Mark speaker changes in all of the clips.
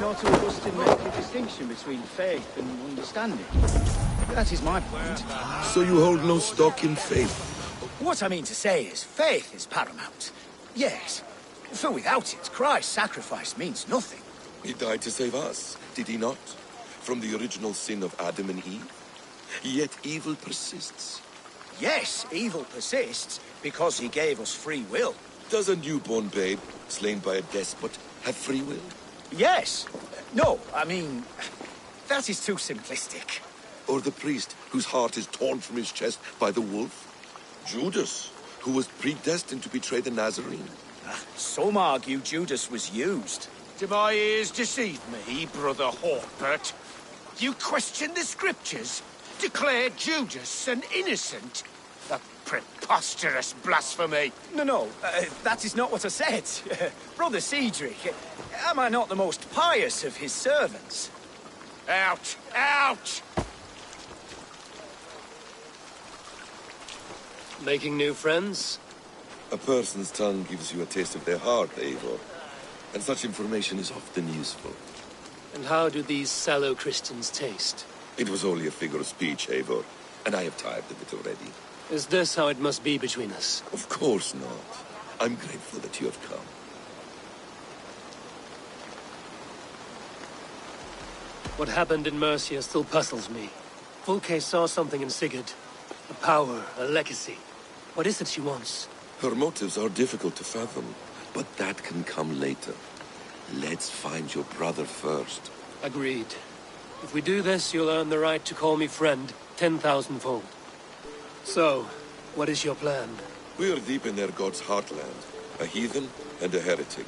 Speaker 1: not Augustine make a distinction between faith and understanding? That is my point.
Speaker 2: So you hold no stock in faith?
Speaker 1: What I mean to say is, faith is paramount. Yes. For without it, Christ's sacrifice means nothing.
Speaker 2: He died to save us, did he not? From the original sin of Adam and Eve? Yet evil persists.
Speaker 1: Yes, evil persists, because he gave us free will.
Speaker 2: Does a newborn babe, slain by a despot, have free will?
Speaker 1: Yes. No, I mean, that is too simplistic.
Speaker 2: Or the priest, whose heart is torn from his chest by the wolf? Judas, who was predestined to betray the Nazarene?
Speaker 1: Some argue Judas was used.
Speaker 3: Do my ears deceive me, Brother Hawkbert? You question the scriptures? Declare Judas an innocent? A preposterous blasphemy!
Speaker 1: No, that is not what I said. Brother Cedric, am I not the most pious of his servants?
Speaker 3: Out! Out!
Speaker 4: Making new friends?
Speaker 2: A person's tongue gives you a taste of their heart, Eivor. And such information is often useful.
Speaker 4: And how do these sallow Christians taste?
Speaker 2: It was only a figure of speech, Eivor, and I have tired of it already.
Speaker 4: Is this how it must be between us?
Speaker 2: Of course not. I'm grateful that you have come.
Speaker 4: What happened in Mercia still puzzles me. Fulke saw something in Sigurd. A power, a legacy. What is it she wants?
Speaker 2: Her motives are difficult to fathom, but that can come later. Let's find your brother first.
Speaker 4: Agreed. If we do this, you'll earn the right to call me friend 10,000-fold. So, what is your plan?
Speaker 2: We are deep in their god's heartland, a heathen and a heretic.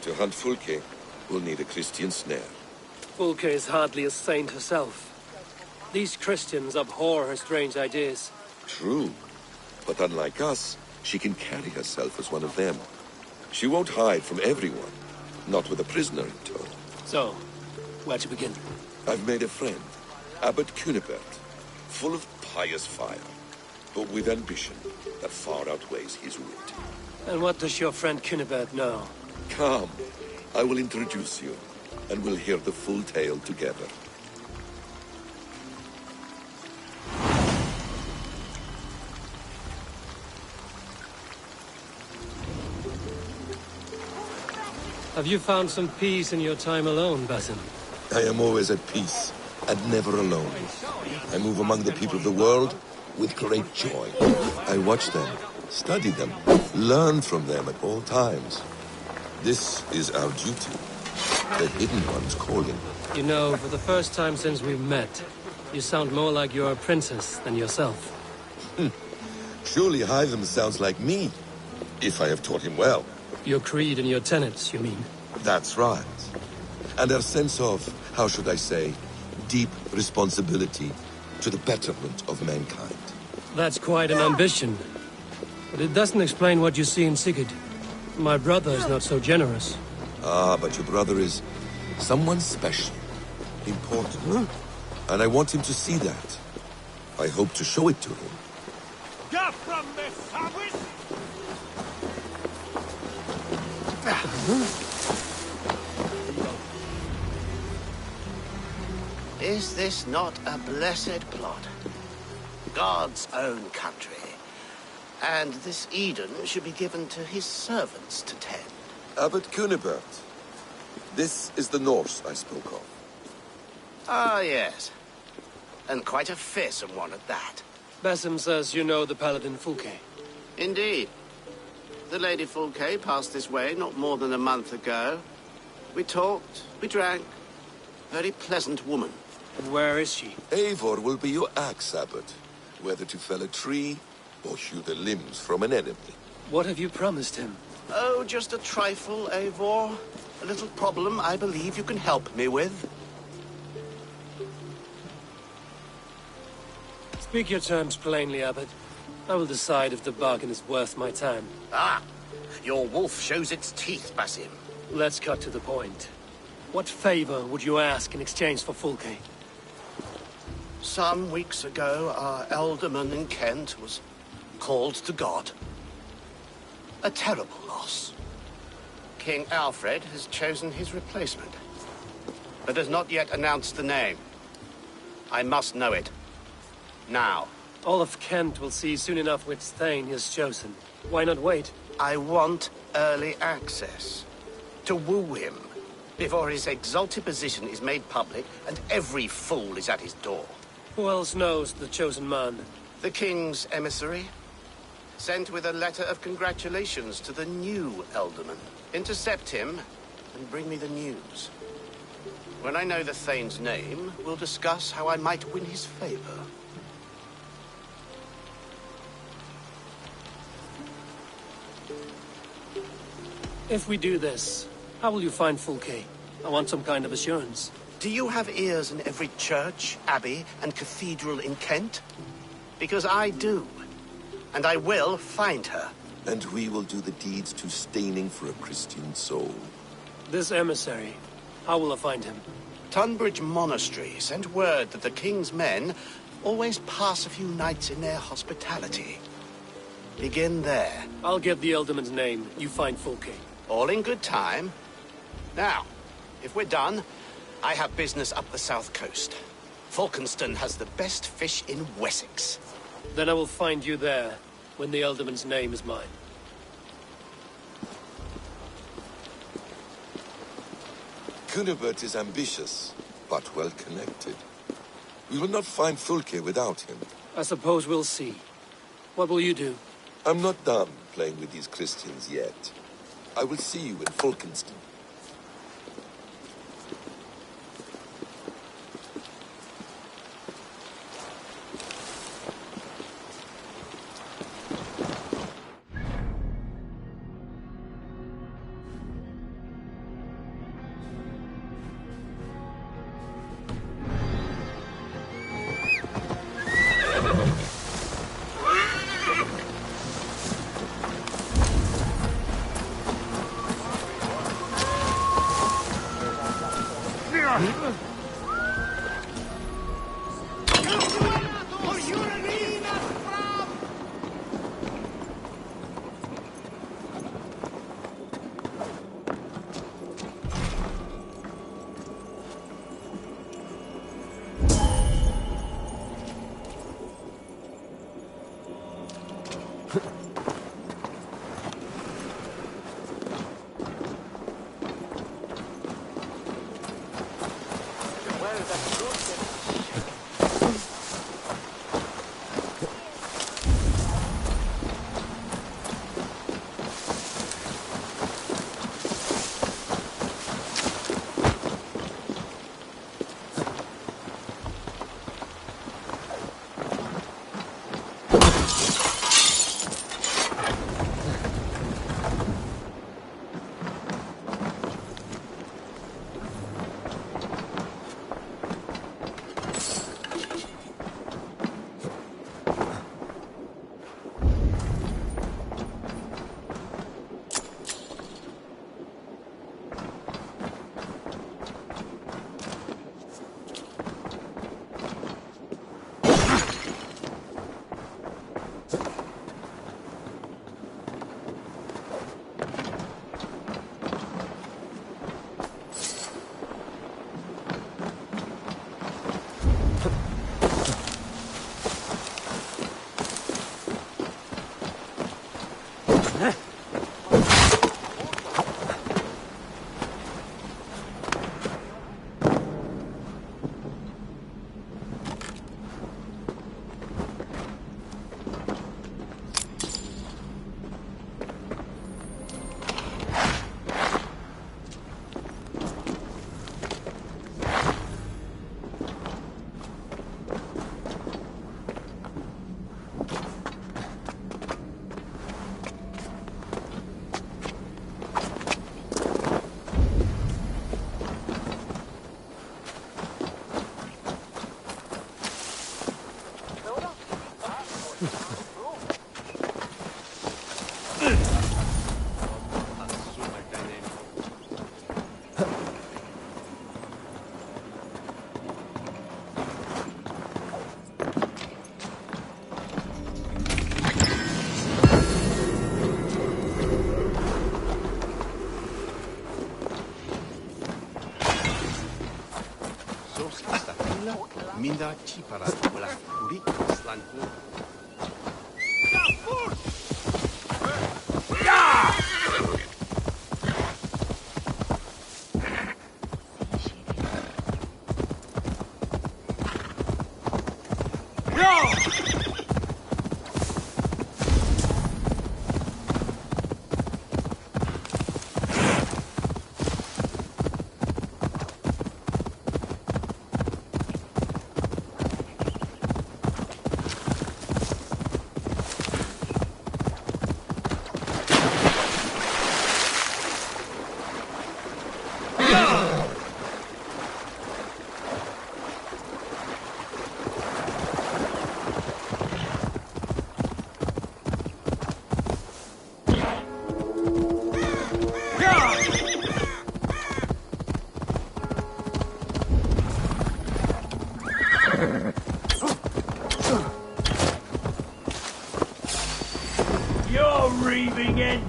Speaker 2: To hunt Fulke, we'll need a Christian snare.
Speaker 4: Fulke is hardly a saint herself. These Christians abhor her strange ideas.
Speaker 2: True, but unlike us, she can carry herself as one of them. She won't hide from everyone, not with a prisoner in tow.
Speaker 4: So, where to begin?
Speaker 2: I've made a friend, Abbot Cunibert, full of pious fire, but with ambition that far outweighs his wit.
Speaker 4: And what does your friend Cunibert know?
Speaker 2: Come, I will introduce you, and we'll hear the full tale together.
Speaker 4: Have you found some peace in your time alone, Basim?
Speaker 2: I am always at peace, and never alone. I move among the people of the world with great joy. I watch them, study them, learn from them at all times. This is our duty, the Hidden One's calling.
Speaker 4: You know, for the first time since we've met, you sound more like you're a princess than yourself.
Speaker 2: Surely Hytham sounds like me, if I have taught him well.
Speaker 4: Your creed and your tenets, you mean?
Speaker 2: That's right. And our sense of, how should I say, deep responsibility to the betterment of mankind.
Speaker 4: That's quite an ambition. But it doesn't explain what you see in Sigurd. My brother is not so generous.
Speaker 2: Ah, but your brother is someone special, important. And I want him to see that. I hope to show it to him.
Speaker 3: Get from this sandwich!
Speaker 5: Is this not a blessed plot? God's own country. And this Eden should be given to his servants to tend.
Speaker 2: Abbot Cunibert. This is the Norse I spoke of.
Speaker 5: Ah, yes. And quite a fearsome one at that.
Speaker 4: Basim says you know the paladin Fulke.
Speaker 5: Indeed. The Lady Fulke passed this way not more than a month ago. We talked, we drank. Very pleasant woman.
Speaker 4: And where is she?
Speaker 2: Eivor will be your axe, Abbot. Whether to fell a tree or hew the limbs from an enemy.
Speaker 4: What have you promised him?
Speaker 5: Oh, just a trifle, Eivor. A little problem I believe you can help me with.
Speaker 4: Speak your terms plainly, Abbot. I will decide if the bargain is worth my time.
Speaker 5: Ah, your wolf shows its teeth, Basim.
Speaker 4: Let's cut to the point. What favor would you ask in exchange for Fulke?
Speaker 5: Some weeks ago, our alderman in Kent was called to God. A terrible loss. King Alfred has chosen his replacement. but has not yet announced the name. I must know it. Now.
Speaker 4: All of Kent will see soon enough which Thane he has chosen. Why not wait?
Speaker 5: I want early access. To woo him, before his exalted position is made public and every fool is at his door.
Speaker 4: Who else knows the chosen man?
Speaker 5: The king's emissary, sent with a letter of congratulations to the new Elderman. Intercept him and bring me the news. When I know the Thane's name, we'll discuss how I might win his favor.
Speaker 4: If we do this, how will you find Fulke? I want some kind of assurance.
Speaker 5: Do you have ears in every church, abbey, and cathedral in Kent? Because I do. And I will find her.
Speaker 2: And we will do the deeds too staining for a Christian soul.
Speaker 4: This emissary, how will I find him?
Speaker 5: Tunbridge Monastery sent word that the king's men always pass a few nights in their hospitality. Begin there.
Speaker 4: I'll get the Elderman's name. You find Fulke.
Speaker 5: All in good time. Now, if we're done, I have business up the south coast. Falkenston has the best fish in Wessex.
Speaker 4: Then I will find you there, when the Elderman's name is mine.
Speaker 2: Cunibert is ambitious, but well-connected. We will not find Fulke without him.
Speaker 4: I suppose we'll see. What will you do?
Speaker 2: I'm not done playing with these Christians yet. I will see you in Falkenston.
Speaker 3: You're reaving in.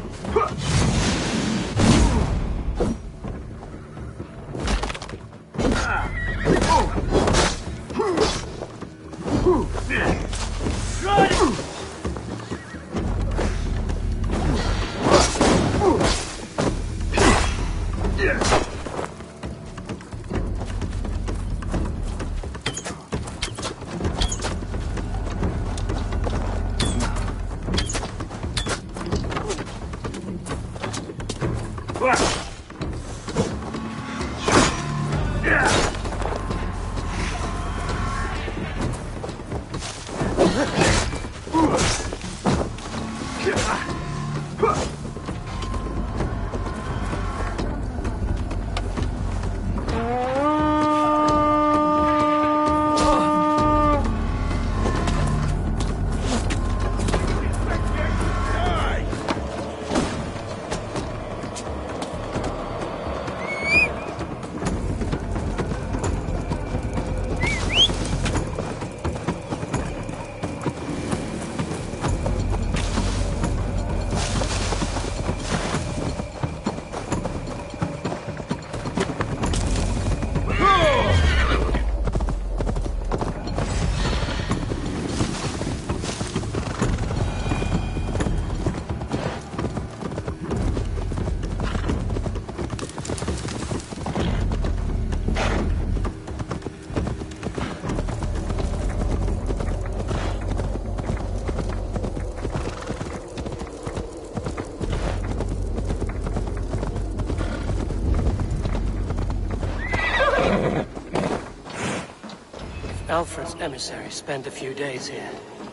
Speaker 4: Alfred's emissary spent a few days here.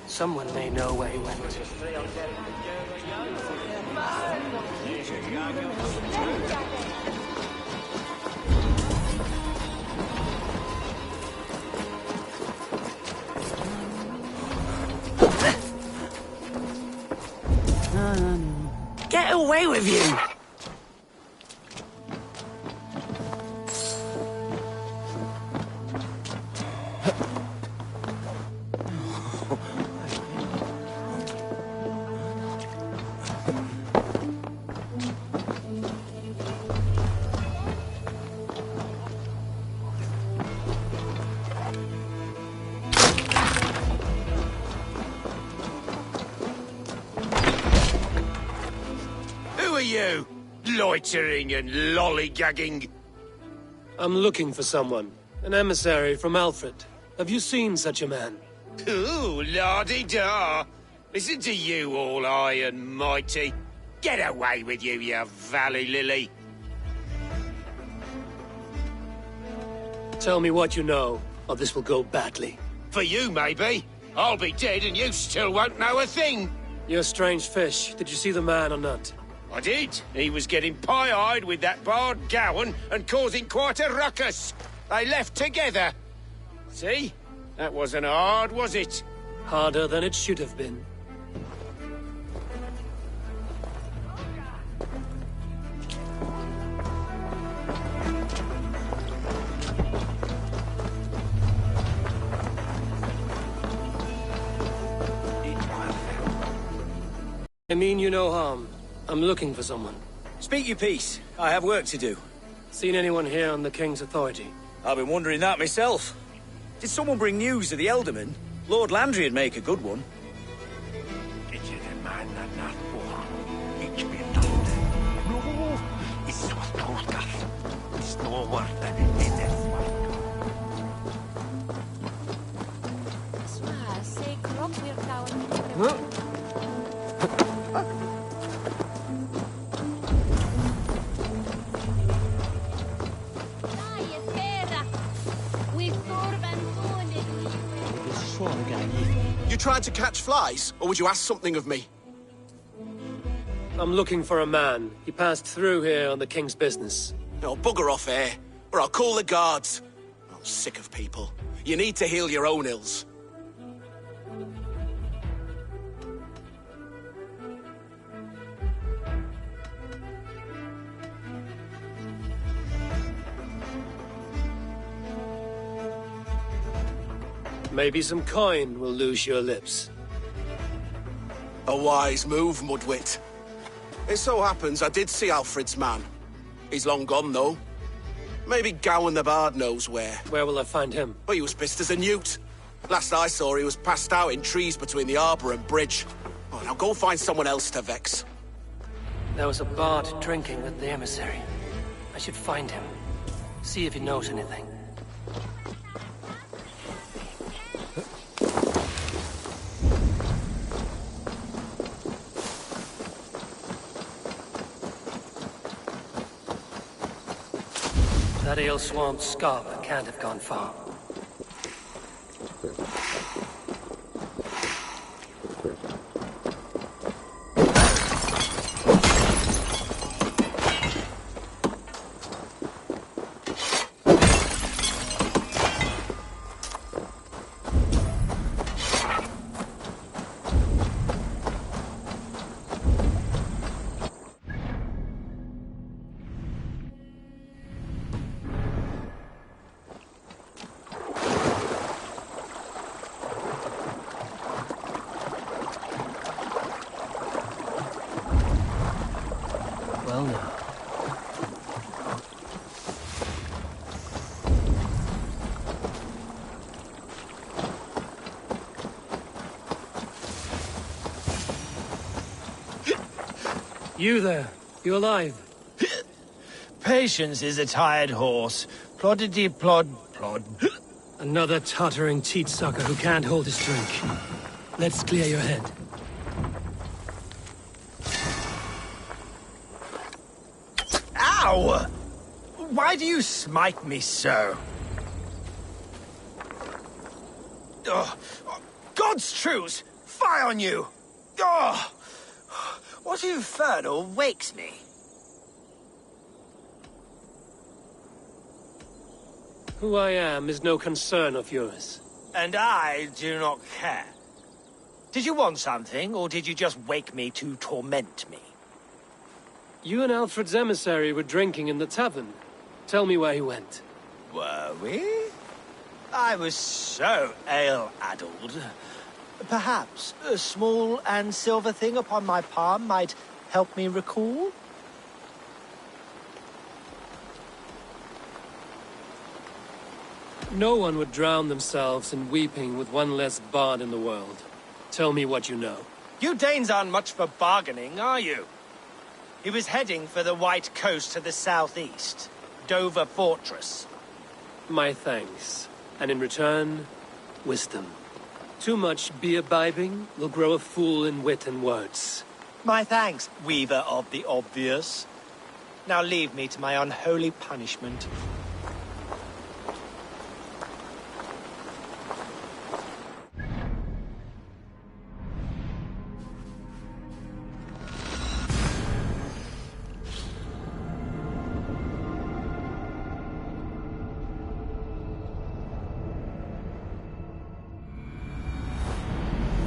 Speaker 4: Someone may know where he went.
Speaker 1: Get away with you!
Speaker 3: You, loitering and lollygagging.
Speaker 4: I'm looking for someone. An emissary from Alfred. Have you seen such a man?
Speaker 3: Ooh, la-di-da. Listen to you, all high and mighty. Get away with you, you valley lily.
Speaker 4: Tell me what you know, or this will go badly.
Speaker 3: For you, maybe. I'll be dead and you still won't know a thing.
Speaker 4: You're a strange fish. Did you see the man or not?
Speaker 3: I did. He was getting pie-eyed with that Bard Gowan and causing quite a ruckus. They left together. See? That wasn't hard, was it?
Speaker 4: Harder than it should have been. I mean you no harm. I'm looking for someone.
Speaker 1: Speak your piece. I have work to do.
Speaker 4: Seen anyone here on the King's authority?
Speaker 1: I've been wondering that myself. Did someone bring news of the Elderman? Lord Landry'd make a good one.
Speaker 5: You tried to catch flies, or would you ask something of me?
Speaker 4: I'm looking for a man. He passed through here on the king's business.
Speaker 5: No, bugger off here, or I'll call the guards. I'm sick of people. You need to heal your own ills.
Speaker 4: Maybe some coin will loose your lips.
Speaker 5: A wise move, Mudwit. It so happens I did see Alfred's man. He's long gone, though. Maybe Gowan the Bard knows where.
Speaker 4: Where will I find him?
Speaker 5: But he was pissed as a newt. Last I saw, he was passed out in trees between the arbour and bridge. Oh, now go find someone else to vex.
Speaker 4: There was a bard drinking with the emissary. I should find him. See if he knows anything. That ale-swamped scarp can't have gone far. Well now. You there. You alive?
Speaker 6: Patience is a tired horse. Ploddity plod plod.
Speaker 4: Another tottering teat sucker who can't hold his drink. Let's clear your head.
Speaker 6: Ow! Why do you smite me so? Oh, God's truce! Fie on you! Oh, what infernal wakes me?
Speaker 4: Who I am is no concern of yours.
Speaker 6: And I do not care. Did you want something, or did you just wake me to torment me?
Speaker 4: You and Alfred's emissary were drinking in the tavern. Tell me where he went.
Speaker 6: Were we? I was so ale-addled. Perhaps a small and silver thing upon my palm might help me recall?
Speaker 4: No one would drown themselves in weeping with one less bard in the world. Tell me what you know.
Speaker 6: You Danes aren't much for bargaining, are you? He was heading for the White Coast to the southeast. Dover Fortress.
Speaker 4: My thanks. And in return, wisdom. Too much beer-bibbing will grow a fool in wit and words.
Speaker 6: My thanks, Weaver of the Obvious. Now leave me to my unholy punishment.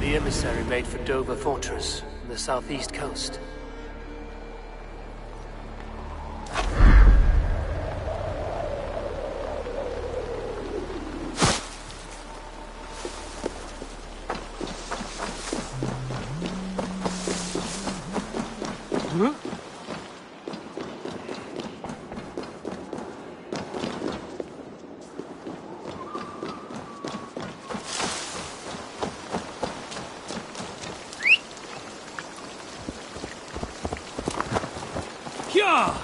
Speaker 4: The emissary made for Dover Fortress, on the southeast coast. Huh? Yeah!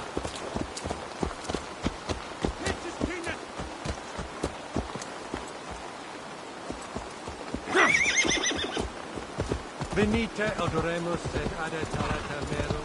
Speaker 7: Venite odoremus et adetalata merum.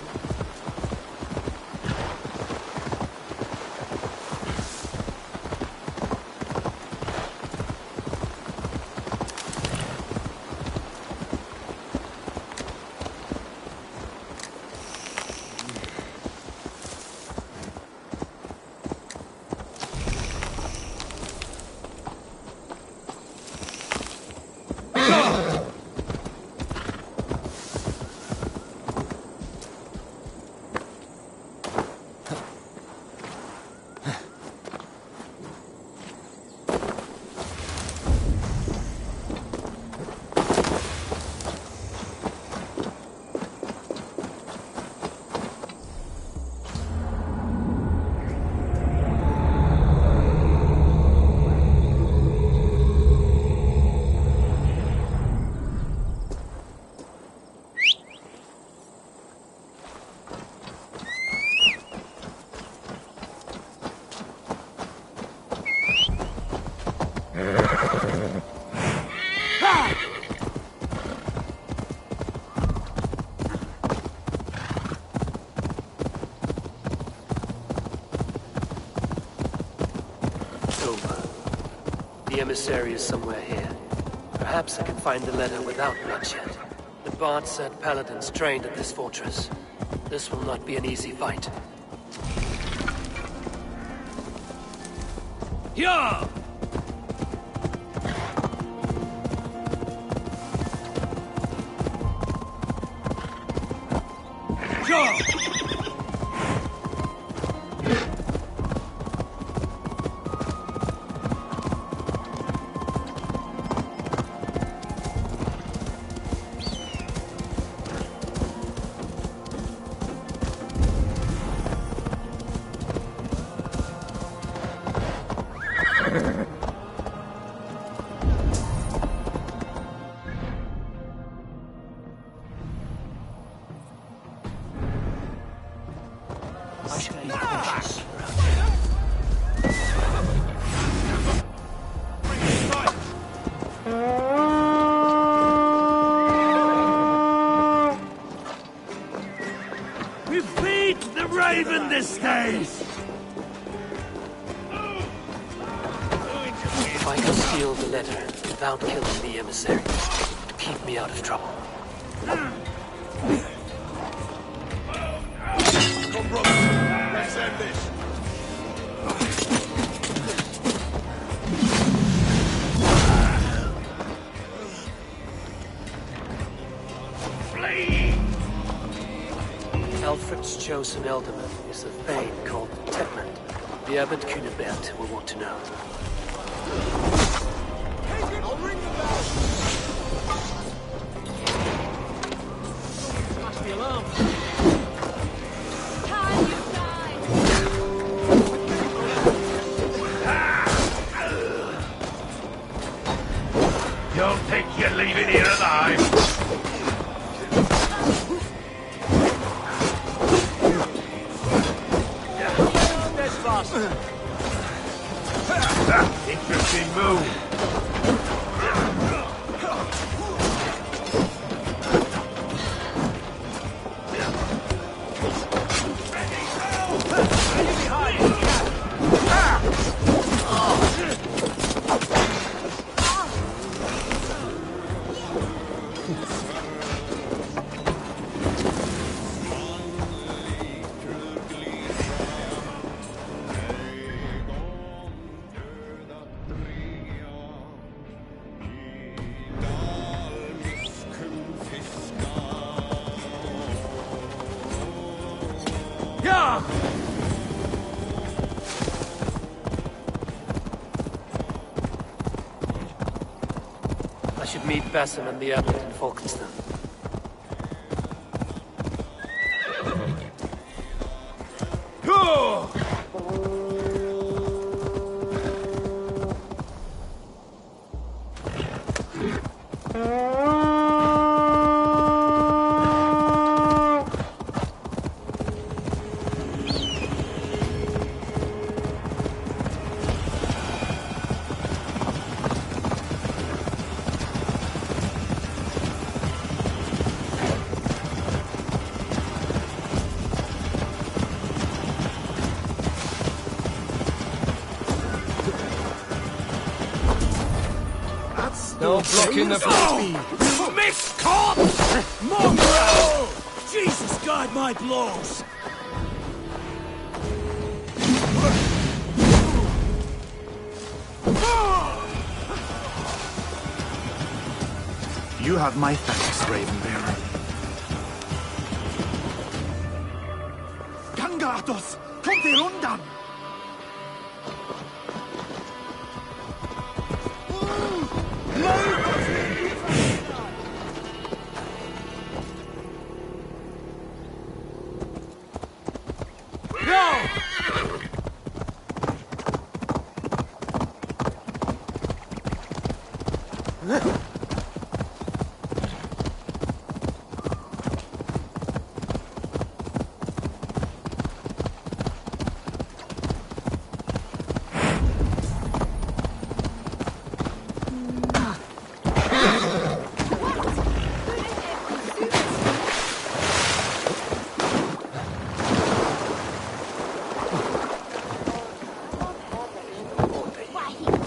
Speaker 4: The emissary is somewhere here. Perhaps I can find the letter without bloodshed. The Bard said paladins trained at this fortress. This will not be an easy fight. Yeah! Yeah!
Speaker 6: I should be cautious.
Speaker 3: We feed the raven this day!
Speaker 4: If I can steal the letter without killing the emissary, keep me out of trouble.
Speaker 2: Come, brothers. Let's end this.
Speaker 4: Alfred's chosen ealdorman is a thane called Tepman. The Abbot Cunibert will want to know.
Speaker 3: I'll ring the bell! Smash the alarm!
Speaker 8: Don't think you're leaving here alive.
Speaker 3: That's fast!
Speaker 8: Interesting move.
Speaker 4: I should meet Basim and the Abbot in Falkenstein.
Speaker 7: No blocking the speed.
Speaker 3: Miss corpse! Mongrel! Jesus, guide my blows!
Speaker 9: You have my thanks, Ravenbearer. Gangatos! Ponte undan!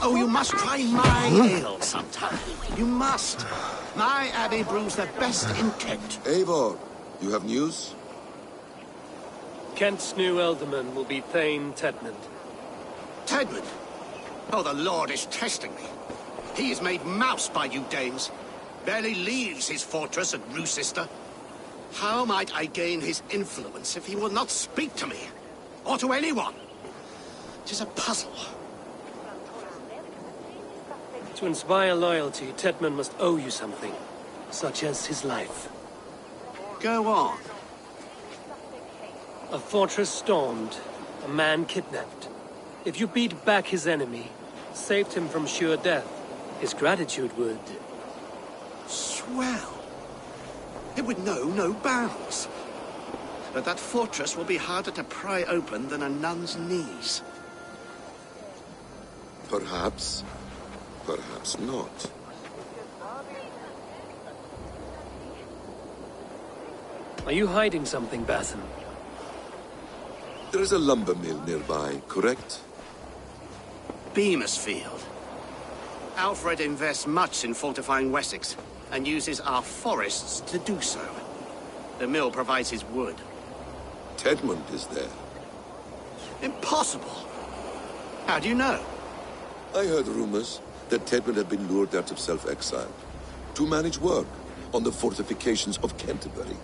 Speaker 5: Oh, you must try my ale sometime. You must. My abbey brews the best in Kent.
Speaker 2: Eivor, you have news?
Speaker 4: Kent's new ealdorman will be Thane Tedmund.
Speaker 5: Tedmund? Oh, the Lord is testing me. He is made mouse by you Danes. Barely leaves his fortress at Roosister. How might I gain his influence if he will not speak to me? Or to anyone? It is a puzzle.
Speaker 4: To inspire loyalty, Tedmund must owe you something, such as his life.
Speaker 5: Go on.
Speaker 4: A fortress stormed, a man kidnapped. If you beat back his enemy, saved him from sure death, his gratitude would...
Speaker 5: Swell. It would know no bounds. But that fortress will be harder to pry open than a nun's knees.
Speaker 2: Perhaps. Perhaps not.
Speaker 4: Are you hiding something, Basim?
Speaker 2: There is a lumber mill nearby, correct?
Speaker 5: Beamersfield. Alfred invests much in fortifying Wessex, and uses our forests to do so. The mill provides his wood.
Speaker 2: Tedmund is there.
Speaker 5: Impossible! How do you know?
Speaker 2: I heard rumors that Tedmund had been lured out of self-exile to manage work on the fortifications of Canterbury.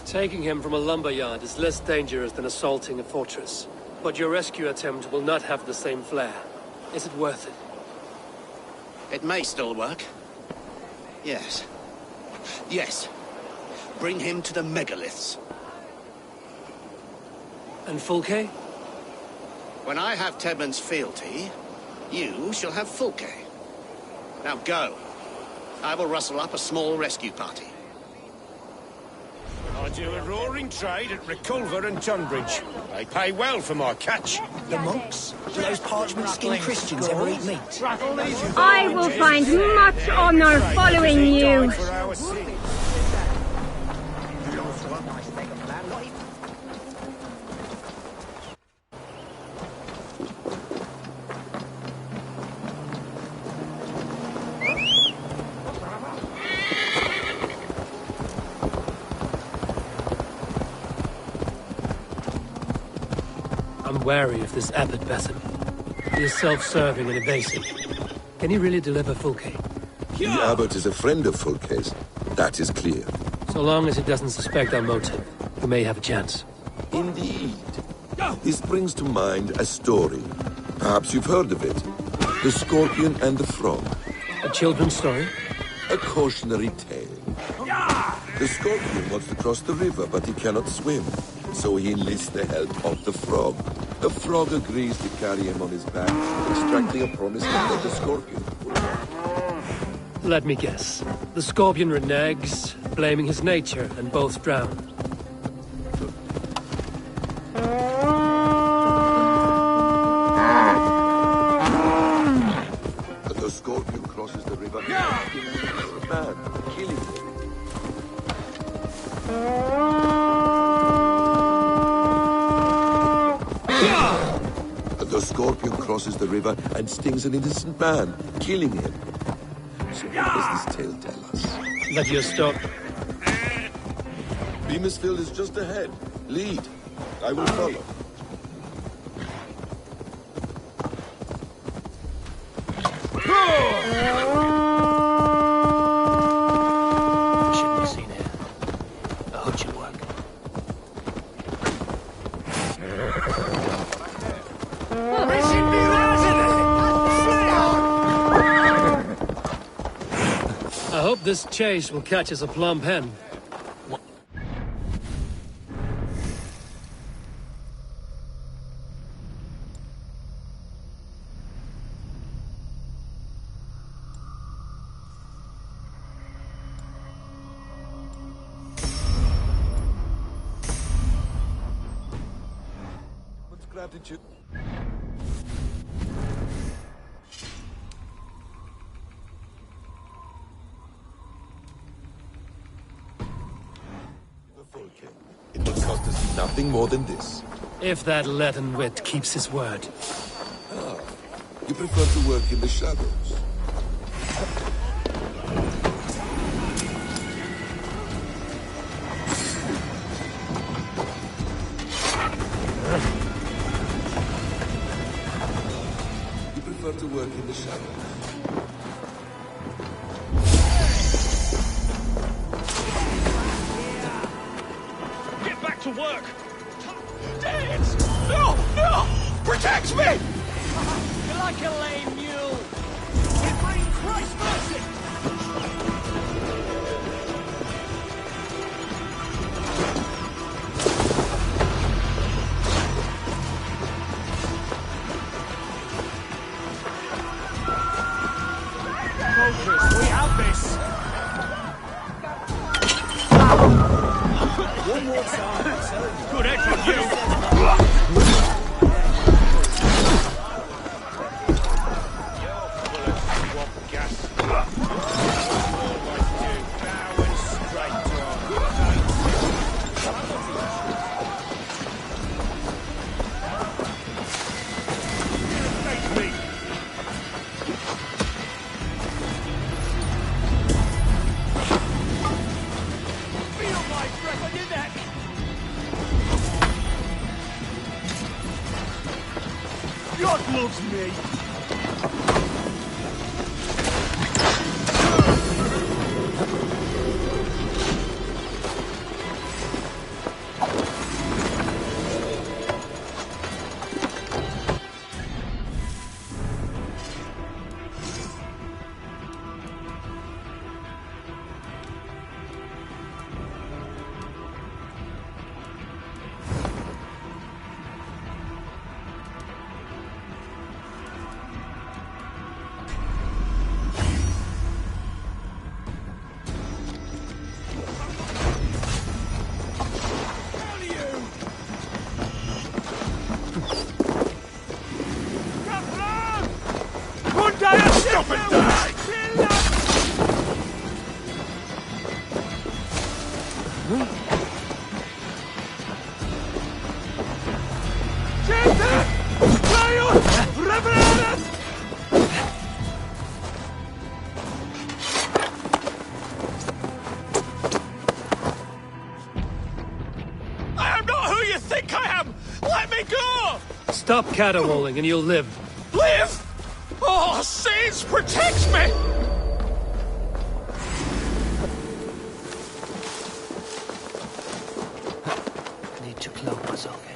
Speaker 4: Taking him from a lumberyard is less dangerous than assaulting a fortress. But your rescue attempt will not have the same flair. Is it worth it?
Speaker 5: It may still work. Yes. Yes. Bring him to the megaliths.
Speaker 4: And Fulke?
Speaker 5: When I have Tedmund's fealty, you shall have Fulke. Now go. I will rustle up a small rescue party.
Speaker 3: I do a roaring trade at Reculver and Tunbridge. They pay well for my catch.
Speaker 1: The monks? Do those parchment-skinned Christians ever eat meat?
Speaker 10: I will find much honor following you.
Speaker 3: For our city.
Speaker 4: I'm wary of this abbot, Basim. He is self-serving and evasive. Can he really deliver Fulke?
Speaker 2: The abbot is a friend of Fulke's. That is clear.
Speaker 4: So long as he doesn't suspect our motive, we may have a chance.
Speaker 2: Indeed. This brings to mind a story. Perhaps you've heard of it. The Scorpion and the Frog.
Speaker 4: A children's story?
Speaker 2: A cautionary tale. The Scorpion wants to cross the river, but he cannot swim. So he enlists the help of the Frog. The Frog agrees to carry him on his back, extracting a promise to let the Scorpion pull him out.
Speaker 4: Let me guess. The Scorpion reneges, blaming his nature, and both drown.
Speaker 2: The Scorpion crosses the river, man, killing him. The Scorpion crosses the river and stings an innocent man, killing him. So what does this tale tell us?
Speaker 4: That you're stop.
Speaker 2: Beamisfield is just ahead. Lead. I will follow.
Speaker 6: Shouldn't be seen here. A hood should work.
Speaker 4: I hope this chase will catch us a plump hen.
Speaker 2: What's gratitude? It will cost us nothing more than this.
Speaker 4: If that leaden wit keeps his word.
Speaker 2: You prefer to work in the shadows. You prefer to work in the shadows.
Speaker 3: Get back to work! Dance! No! No! Protect me!
Speaker 1: You're like a lame mule. We bring Christ mercy. Soldiers, we have this. One more time.
Speaker 3: Good edge on you!
Speaker 1: God loves me.
Speaker 3: Stop and die! I am not who you think I am! Let me go!
Speaker 4: Stop caterwauling and you'll live.
Speaker 3: Live! Oh, Saints, protect me!
Speaker 6: I need to cloak myself here.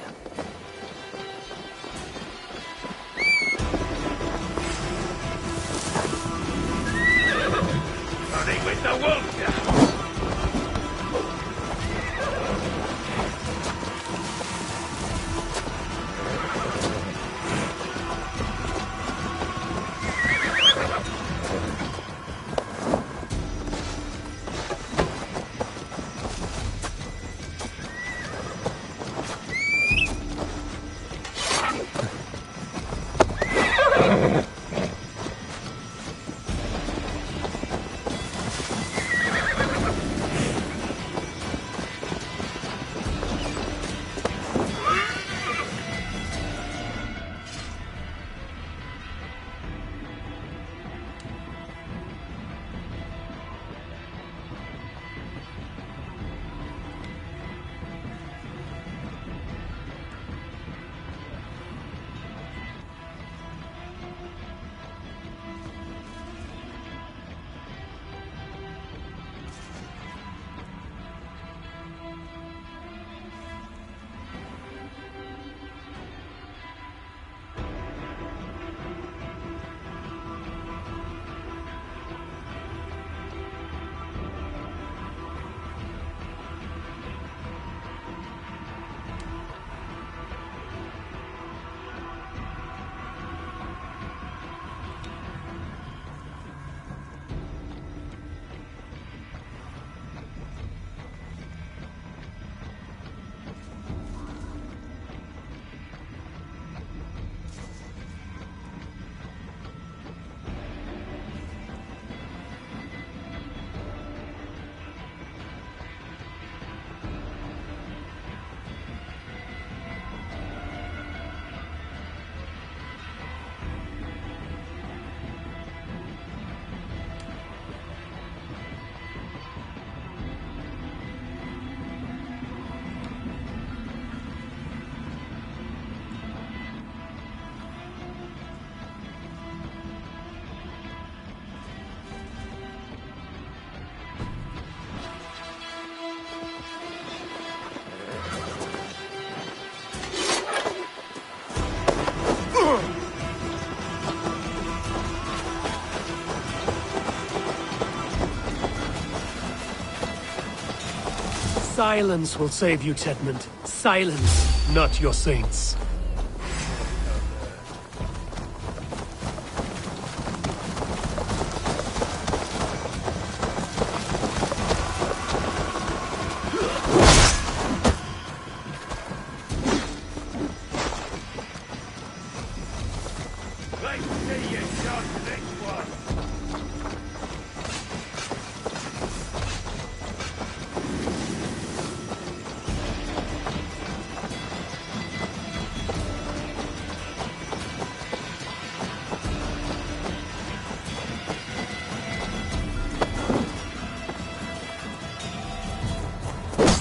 Speaker 8: Running with the wolf now.
Speaker 4: Silence will save you, Tedmund. Silence, not your saints.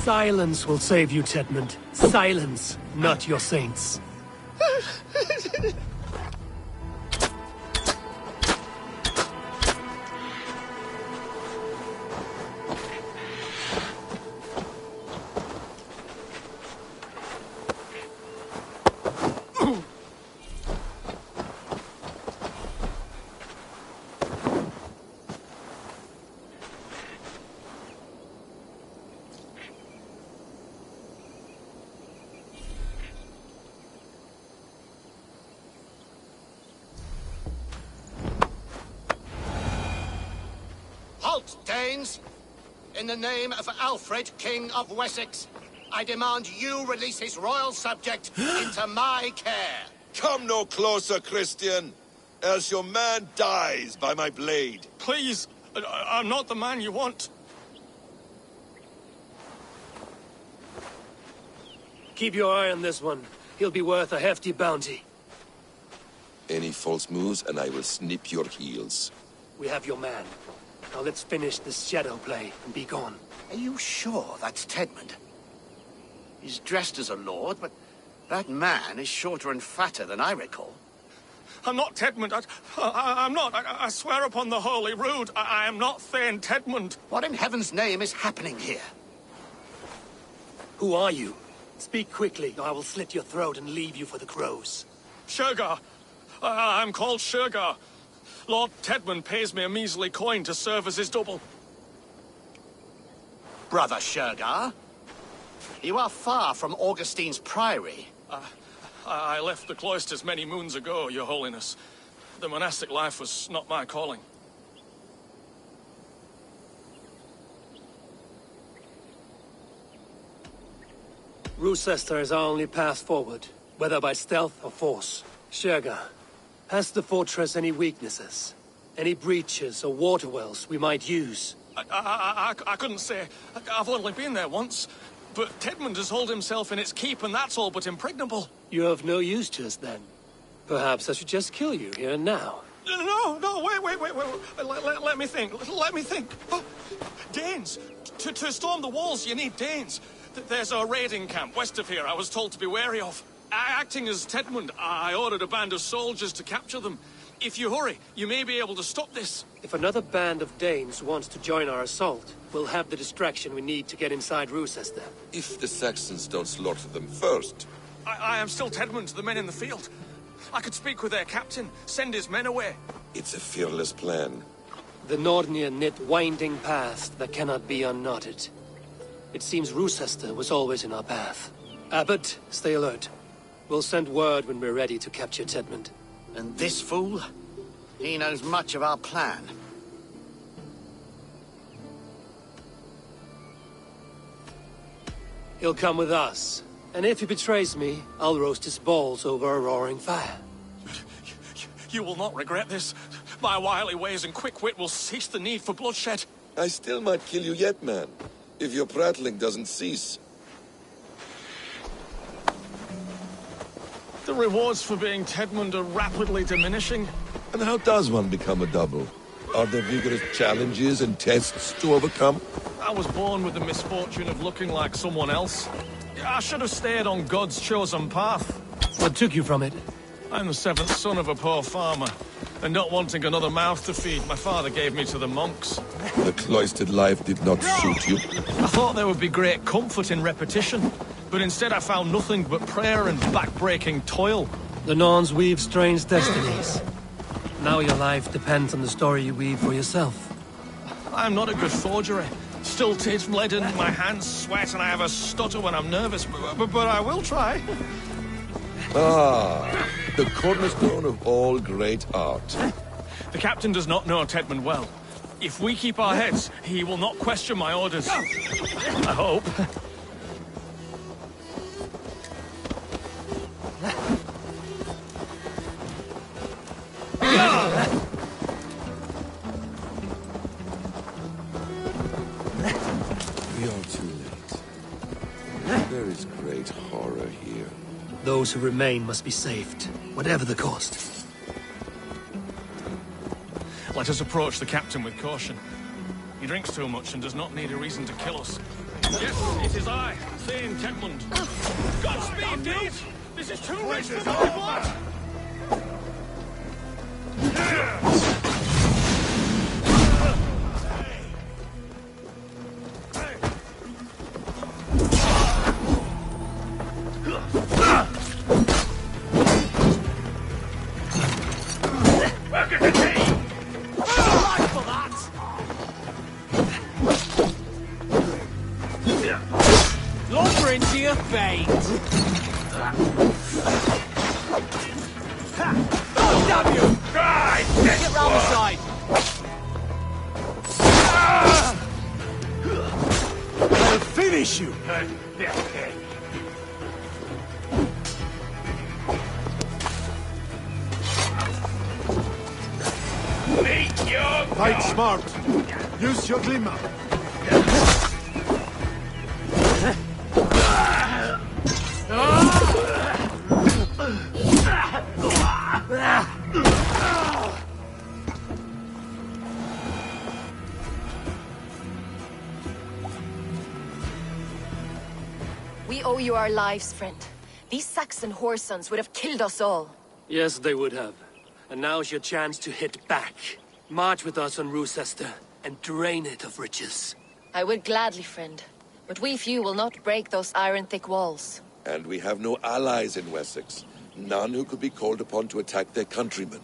Speaker 4: Silence will save you, Tedmund. Silence, not your saints.
Speaker 5: Halt, Danes! In the name of Alfred, King of Wessex, I demand you release his royal subject into my care.
Speaker 2: Come no closer, Christian, else your man dies by my blade.
Speaker 11: Please, I'm not the man you want.
Speaker 4: Keep your eye on this one. He'll be worth a hefty bounty.
Speaker 2: Any false moves, and I will snip your heels.
Speaker 4: We have your man. Now let's finish this shadow play and be gone.
Speaker 5: Are you sure that's Tedmund? He's dressed as a lord, but that man is shorter and fatter than I recall.
Speaker 11: I'm not Tedmund. I'm not. I swear upon the Holy Rood, I am not Thane Tedmund.
Speaker 5: What in heaven's name is happening here?
Speaker 4: Who are you? Speak quickly, or I will slit your throat and leave you for the crows.
Speaker 11: Shergar. I'm called Shergar. Lord Tedmund pays me a measly coin to serve as his double.
Speaker 5: Brother Shergar, you are far from Augustine's priory.
Speaker 11: I left the cloisters many moons ago, Your Holiness. The monastic life was not my calling.
Speaker 4: Rochester is our only path forward, whether by stealth or force. Shergar, has the fortress any weaknesses? Any breaches or water wells we might use?
Speaker 11: I couldn't say. I've only been there once. But Tedmund has hauled himself in its keep, and that's all but impregnable.
Speaker 4: You're of no use to us, then. Perhaps I should just kill you here and now.
Speaker 11: No, wait. Let me think. Oh, Danes! To storm the walls, you need Danes. There's a raiding camp west of here I was told to be wary of. Acting as Tedmund, I ordered a band of soldiers to capture them. If you hurry, you may be able to stop this.
Speaker 4: If another band of Danes wants to join our assault, we'll have the distraction we need to get inside Rochester.
Speaker 2: If the Saxons don't slaughter them first.
Speaker 11: I am still Tedmund to the men in the field. I could speak with their captain, send his men away.
Speaker 2: It's a fearless plan.
Speaker 4: The Nordnir knit winding paths that cannot be unknotted. It seems Rochester was always in our path. Abbot, stay alert. We'll send word when we're ready to capture Tedmund.
Speaker 5: And this fool? He knows much of our plan.
Speaker 4: He'll come with us. And if he betrays me, I'll roast his balls over a roaring fire.
Speaker 11: You will not regret this. My wily ways and quick wit will cease the need for bloodshed.
Speaker 2: I still might kill you yet, man. If your prattling doesn't cease.
Speaker 11: The rewards for being Tedmund are rapidly diminishing.
Speaker 2: And how does one become a double? Are there vigorous challenges and tests to overcome?
Speaker 11: I was born with the misfortune of looking like someone else. I should have stayed on God's chosen path.
Speaker 4: What took you from it?
Speaker 11: I'm the seventh son of a poor farmer. And not wanting another mouth to feed, my father gave me to the monks.
Speaker 2: The cloistered life did not suit you?
Speaker 11: I thought there would be great comfort in repetition. But instead I found nothing but prayer and back-breaking toil.
Speaker 4: The Norns weave strange destinies. Now your life depends on the story you weave for yourself.
Speaker 11: I'm not a good forgery. stilted, leaden, my hands sweat, and I have a stutter when I'm nervous, but I will try.
Speaker 2: Ah, the cornerstone of all great art.
Speaker 11: The captain does not know Tedmund well. If we keep our heads, he will not question my orders. I hope.
Speaker 2: We are too late. There is great horror here.
Speaker 4: Those who remain must be saved, whatever the cost.
Speaker 11: Let us approach the captain with caution. He drinks too much and does not need a reason to kill us. Yes, it is I, Thane Tedmund. Godspeed, Dave! This is too rich for my blood!
Speaker 6: Into your fate. Oh, damn you!
Speaker 8: Right,
Speaker 6: Get round the side. I'll finish you.
Speaker 8: Meet your
Speaker 9: Fight smart. Use your glimmer.
Speaker 12: We owe you our lives, friend. These Saxon whoresons would have killed us all.
Speaker 4: Yes, they would have. And now's your chance to hit back. March with us on Rochester and drain it of riches.
Speaker 12: I would gladly, friend. But we few will not break those iron-thick walls.
Speaker 2: And we have no allies in Wessex. None who could be called upon to attack their countrymen.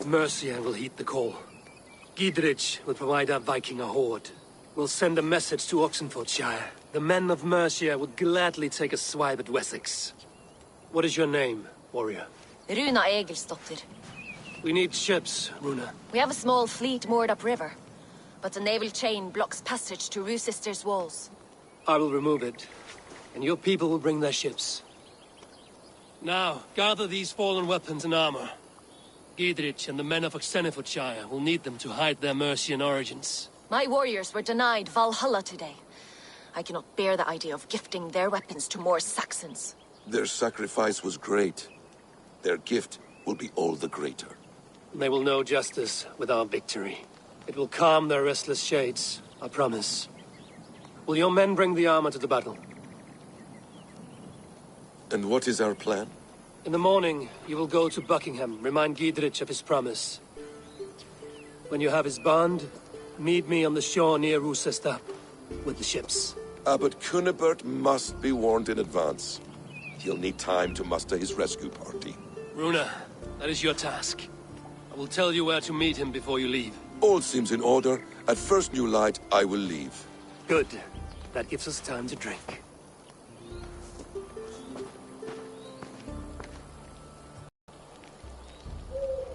Speaker 4: Mercia will heed the call. Gidrich will provide our Viking a horde. We'll send a message to Oxenfordshire. The men of Mercia would gladly take a swipe at Wessex. What is your name, warrior?
Speaker 12: Runa Egilsdotter.
Speaker 4: We need ships, Runa.
Speaker 12: We have a small fleet moored upriver, but the naval chain blocks passage to Rochester's walls.
Speaker 4: I will remove it, and your people will bring their ships. Now, gather these fallen weapons and armor. Gidrich and the men of Oxenfordshire will need them to hide their Mercian origins.
Speaker 12: My warriors were denied Valhalla today. I cannot bear the idea of gifting their weapons to more Saxons.
Speaker 2: Their sacrifice was great. Their gift will be all the greater.
Speaker 4: They will know justice with our victory. It will calm their restless shades, I promise. Will your men bring the armor to the battle?
Speaker 2: And what is our plan?
Speaker 4: In the morning, you will go to Buckingham, remind Gidrich of his promise. When you have his bond, meet me on the shore near Rochester with the ships.
Speaker 2: Abbot Cunibert must be warned in advance. He'll need time to muster his rescue party.
Speaker 4: Runa, that is your task. I will tell you where to meet him before you leave.
Speaker 2: All seems in order. At first new light, I will leave.
Speaker 4: Good. That gives us time to drink.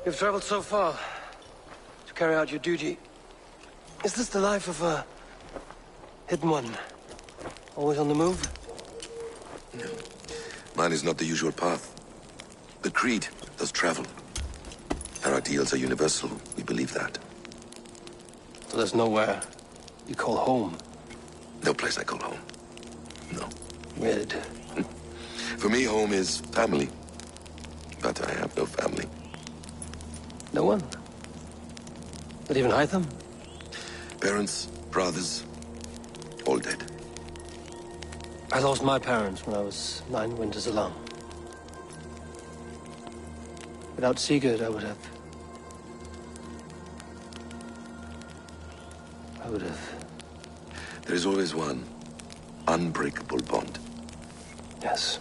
Speaker 4: You've traveled so far to carry out your duty. Is this the life of a hidden one? Always on the move?
Speaker 2: No. Mine is not the usual path. The Creed does travel. Our ideals are universal. We believe that.
Speaker 4: So there's nowhere you call home?
Speaker 2: No place I call home. No.
Speaker 4: Weird.
Speaker 2: For me, home is family. But I have no family.
Speaker 4: No one? Not even Hytham?
Speaker 2: Parents, brothers, all dead.
Speaker 4: I lost my parents when I was 9 winters alone. Without Sigurd, I would have...
Speaker 2: There is always one unbreakable bond.
Speaker 4: Yes.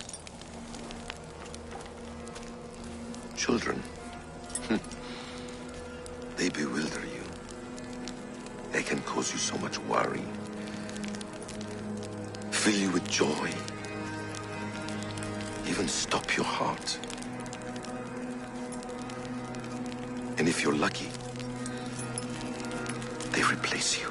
Speaker 2: Children. They bewilder you. They can cause you so much worry. Fill you with joy. Even stop your heart. And if you're lucky, they replace you.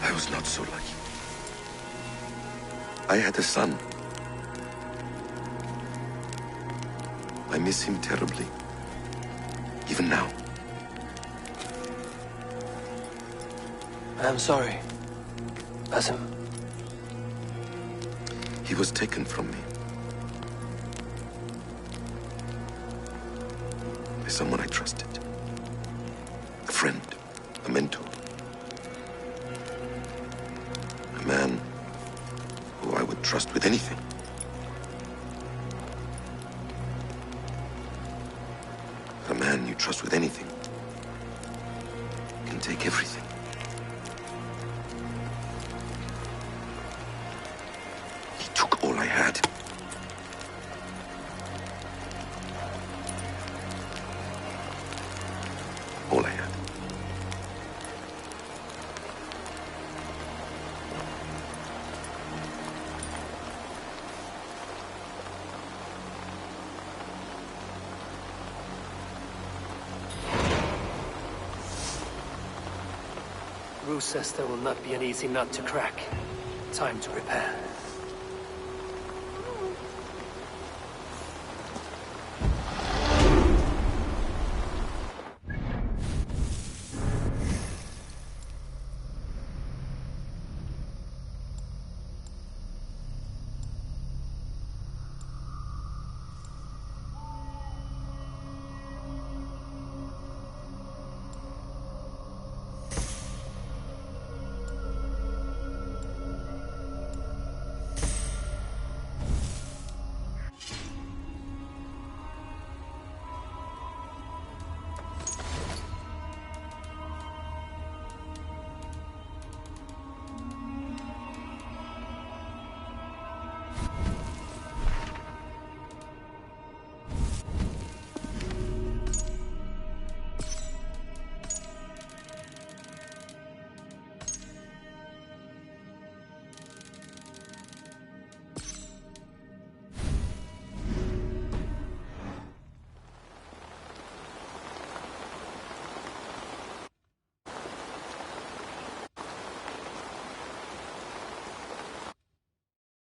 Speaker 2: I was not so lucky. I had a son. I miss him terribly. Even now.
Speaker 4: I'm sorry, Basim.
Speaker 2: He was taken from me. By someone I trusted. A friend, a mentor. A man who I would trust with anything. A man you trust with anything can take everything. He took all I had. All I had.
Speaker 4: Rochester will not be an easy nut to crack. Time to prepare.